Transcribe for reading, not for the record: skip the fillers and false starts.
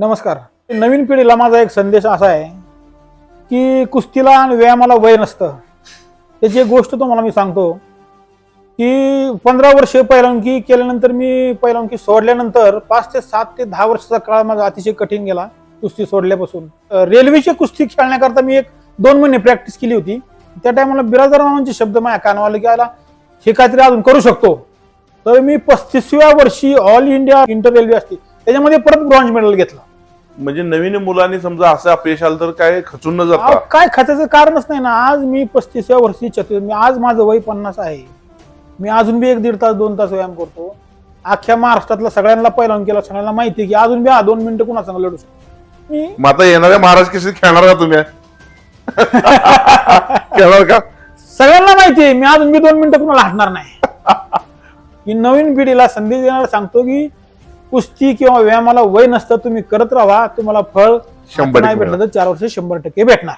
नमस्कार. नवीन पिढीला माझा एक संदेश असा आहे की कुस्तीला आणि व्यायामाला वय नसतं. त्याची एक गोष्ट तुम्हाला मी सांगतो की 15 वर्ष पहिलवानकी केल्यानंतर मी पहिलवानकी सोडल्यानंतर 5 ते 7 ते 10 वर्षाचा काळ माझा अतिशय कठीण गेला कुस्ती सोडल्यापासून. रेल्वेची कुस्ती खेळण्याकरता मी 1-2 महिने प्रॅक्टिस केली होती. त्या टायमाला बिराजदार मामांचे शब्द माझ्या कानावर की आला हे काहीतरी अजून करू शकतो. तर मी 35व्या वर्षी ऑल इंडिया इंटर रेल्वे असते त्याच्यामध्ये परत ब्रॉन्झ मेडल घेतलं. म्हणजे नवीन मुलांनी समजा असं अपयश आलं तर काय खचून न जाता काय खचायचं कारणच नाही ना. आज मी 35व्या वर्षी मी आज माझं वय 50 आहे. मी अजून बी 1-1.5 तास 2 तास व्यायाम करतो. अख्ख्या महाराष्ट्रातल्या सगळ्यांना पहिलवान केला, सगळ्यांना माहिती की अजून बी 2 मिनिटं कुणा संग लढू शकतो मी. मग आता येणाऱ्या महाराज केसरी खेळणार का तुम्ही? खेळणार का? सगळ्यांना माहिती आहे मी अजून बी 2 मिनिटं कुणाला हटणार नाही. ही नवीन पिढीला संदेश देणारा सांगतो की कुस्ती किंवा व्यायामाला वय नसतं. तुम्ही करत राहा, तुम्हाला फळ 100% नाही भेटलं तर 4 वर्ष 100% भेटणार.